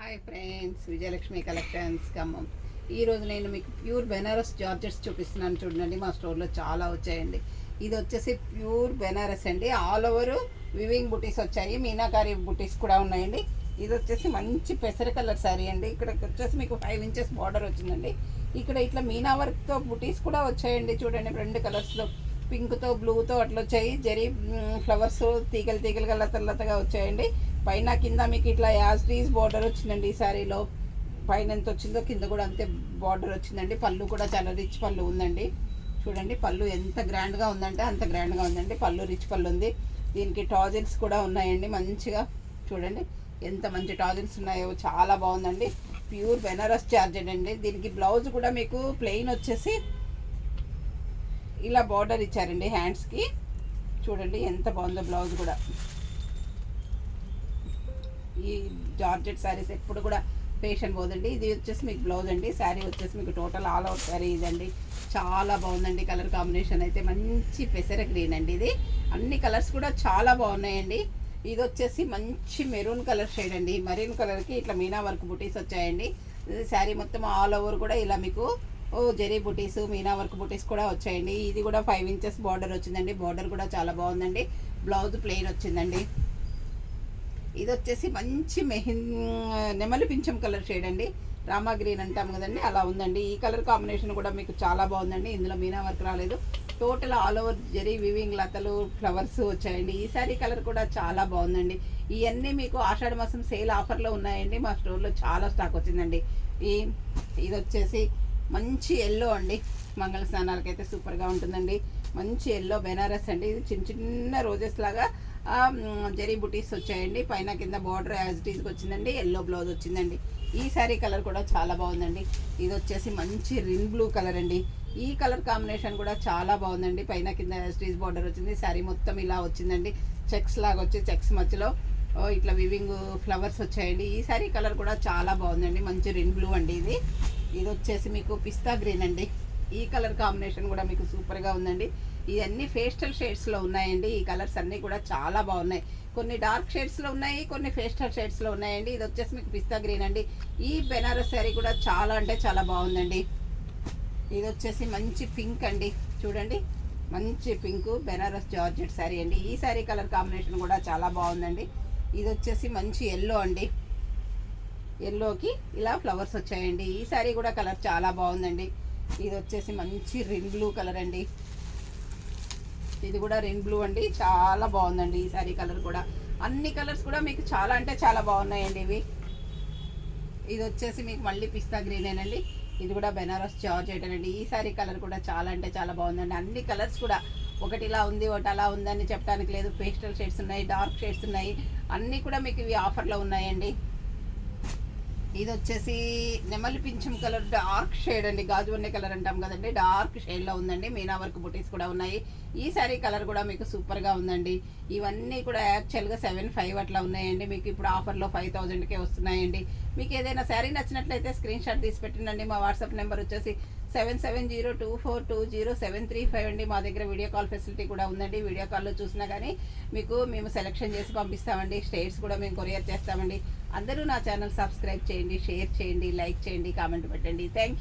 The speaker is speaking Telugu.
Hi friends, Vijayalakshmi collections Khammam. ఈరోజు నేను మీకు ప్యూర్ బెనారస్ జార్జెట్స్ చూపిస్తున్నాను. చూడండి, మా స్టోర్లో చాలా వచ్చాయండి. ఇది వచ్చేసి ప్యూర్ బెనారస్ అండి. ఆల్ ఓవర్ వివింగ్ బుటీస్ వచ్చాయి, మీనాకారి బుటీస్ కూడా ఉన్నాయండి. ఇది వచ్చేసి మంచి పెసర కలర్ శారీ అండి. ఇక్కడ వచ్చేసి మీకు 5 ఇంచెస్ బార్డర్ వచ్చిందండి. ఇక్కడ ఇట్లా మీనా వర్క్తో బుటీస్ కూడా వచ్చాయండి. చూడండి, 2 కలర్స్లో పింక్తో బ్లూతో అట్లా వచ్చాయి. జరీ ఫ్లవర్స్ తీగలు తీగలుగా లతగా వచ్చాయండి. పైన కింద మీకు ఇట్లా యాస్టీస్ బార్డర్ వచ్చిందండి. ఈ శారీలో పైన ఎంత వచ్చిందో కింద కూడా అంతే బార్డర్ వచ్చిందండి. పళ్ళు కూడా చాలా రిచ్ పళ్ళు ఉందండి. చూడండి, పళ్ళు ఎంత గ్రాండ్గా ఉందంటే అంత గ్రాండ్గా ఉందండి. పళ్ళు రిచ్ పళ్ళు ఉంది. దీనికి టాజిల్స్ కూడా ఉన్నాయండి. మంచిగా చూడండి ఎంత మంచి టాజిల్స్ ఉన్నాయో, చాలా బాగుందండి. ప్యూర్ బెనారస్ జార్జెట్ అండి. దీనికి బ్లౌజ్ కూడా మీకు ప్లెయిన్ వచ్చేసి ఇలా బార్డర్ ఇచ్చారండి హ్యాండ్స్కి. చూడండి ఎంత బాగుందో బ్లౌజ్ కూడా. ఈ జార్జెట్ శారీస్ ఎప్పుడు కూడా ఫేషన్ పోదండి. ఇది వచ్చేసి మీకు బ్లౌజ్ అండి. శారీ వచ్చేసి మీకు టోటల్ ఆల్ అవుట్ శారీ ఇదండి. చాలా బాగుందండి. కలర్ కాంబినేషన్ అయితే మంచి పెసర గ్రీన్ అండి. ఇది అన్ని కలర్స్ కూడా చాలా బాగున్నాయండి. ఇది వచ్చేసి మంచి మెరూన్ కలర్ షేడ్ అండి. మెరూన్ కలర్కి ఇట్లా మీనా వర్క్ బుటీస్ వచ్చాయండి. శారీ మొత్తం ఆల్ ఓవర్ కూడా ఇలా మీకు జరీ బుటీస్, మీనా వర్క్ బుటీస్ కూడా వచ్చాయండి. ఇది కూడా 5 ఇంచెస్ బార్డర్ వచ్చిందండి. బార్డర్ కూడా చాలా బాగుందండి. బ్లౌజ్ ప్లెయిన్ వచ్చిందండి. ఇది వచ్చేసి మంచి నెమలి పింఛం కలర్ షేడ్ అండి. రామా గ్రీన్ అంటాం కదండి, అలా ఉందండి. ఈ కలర్ కాంబినేషన్ కూడా మీకు చాలా బాగుందండి. ఇందులో మీనా వర్క్ రాలేదు. Total all over zari weaving లతలు ఫ్లవర్స్ వచ్చాయండి. ఈ సారీ కలర్ కూడా చాలా బాగుందండి. ఇవన్నీ మీకు ఆషాఢ మాసం సేల్ ఆఫర్లో ఉన్నాయండి. మా స్టోర్లో చాలా స్టాక్ వచ్చిందండి. ఇది వచ్చేసి మంచి ఎల్లో అండి. మంగళ స్నానాలకైతే సూపర్గా ఉంటుందండి. మంచి ఎల్లో బెనారస్ అండి. ఇది చిన్న చిన్న రోజెస్ లాగా జరీ బుటీస్ వచ్చాయండి. పైన కింద బార్డర్ యాజ్ ఇట్ ఈస్కి వచ్చిందండి. ఎల్లో బ్లౌజ్ వచ్చిందండి. ఈ శారీ కలర్ కూడా చాలా బాగుందండి. ఇది వచ్చేసి మంచి రిన్ బ్లూ కలర్ అండి. ఈ కలర్ కాంబినేషన్ కూడా చాలా బాగుందండి. పైన కింద యాజ్ ఇట్ ఈస్ బార్డర్ వచ్చింది. శారీ మొత్తం ఇలా వచ్చిందండి. చెక్స్ లాగా వచ్చి చెక్స్ మధ్యలో ఇట్లా వివింగ్ ఫ్లవర్స్ వచ్చాయండి. ఈ శారీ కలర్ కూడా చాలా బాగుందండి. మంచి రిన్ బ్లూ అండి. ఇది వచ్చేసి మీకు పిస్తా గ్రీన్ అండి. ఈ కలర్ కాంబినేషన్ కూడా మీకు సూపర్గా ఉందండి. ఇవన్నీ పేస్టల్ షేడ్స్లో ఉన్నాయండి. ఈ కలర్స్ అన్నీ కూడా చాలా బాగున్నాయి. కొన్ని డార్క్ షేడ్స్లో ఉన్నాయి, కొన్ని పేస్టల్ షేడ్స్లో ఉన్నాయండి. ఇది వచ్చేసి మీకు పిస్తా గ్రీన్ అండి. ఈ బెనారస్ శారీ కూడా చాలా అంటే చాలా బాగుందండి. ఇది వచ్చేసి మంచి పింక్ అండి. చూడండి, మంచి పింక్ బెనారస్ జార్జెట్ శారీ అండి. ఈ శారీ కలర్ కాంబినేషన్ కూడా చాలా బాగుందండి. ఇది వచ్చేసి మంచి ఎల్లో అండి. ఎల్లోకి ఇలా ఫ్లవర్స్ వచ్చాయండి. ఈ శారీ కూడా కలర్ చాలా బాగుందండి. ఇది వచ్చేసి మంచి రిన్ బ్లూ కలర్ అండి. ఇది కూడా రిన్ బ్లూ అండి. చాలా బాగుందండి ఈ శారీ కలర్ కూడా. అన్ని కలర్స్ కూడా మీకు చాలా అంటే చాలా బాగున్నాయండి. ఇది వచ్చేసి మీకు మళ్ళీ పిస్తా గ్రీనేనండి. ఇది కూడా బెనారస్ జార్జెట్ అండి. ఈ శారీ కలర్ కూడా చాలా అంటే చాలా బాగుందండి. అన్ని కలర్స్ కూడా ఒకటి ఇలా ఉంది, ఒకటి అలా ఉందని చెప్పడానికి లేదు. పేస్టల్ షేడ్స్ ఉన్నాయి, డార్క్ షేడ్స్ ఉన్నాయి. అన్నీ కూడా మీకు ఇవి ఆఫర్లో ఉన్నాయండి. ఇది వచ్చేసి నెమలి పింఛం కలర్ డార్క్ షేడ్ అండి. గాజువన్నె కలర్ అంటాం కదండి, డార్క్ షేడ్లో ఉందండి. మీనా వర్క్ బుటీస్ కూడా ఉన్నాయి. ఈ శారీ కలర్ కూడా మీకు సూపర్గా ఉందండి. ఇవన్నీ కూడా యాక్చువల్గా 7,500 అట్లా ఉన్నాయండి. మీకు ఇప్పుడు ఆఫర్లో 5,000కే వస్తున్నాయండి. మీకు ఏదైనా శారీ నచ్చినట్లయితే స్క్రీన్ షాట్ తీసి పెట్టండి. మా వాట్సాప్ నెంబర్ వచ్చేసి 7702420735 అండి. మా దగ్గర వీడియో కాల్ ఫెసిలిటీ కూడా ఉందండి. వీడియో కాల్లో చూసినా కానీ మేము సెలెక్షన్ చేసి పంపిస్తామండి. స్టేట్స్ కూడా మేము కొరియర్ చేస్తామండి. అందరూ నా ఛానల్ సబ్స్క్రైబ్ చేయండి, షేర్ చేయండి, లైక్ చేయండి, కామెంట్ పెట్టండి. Thank you.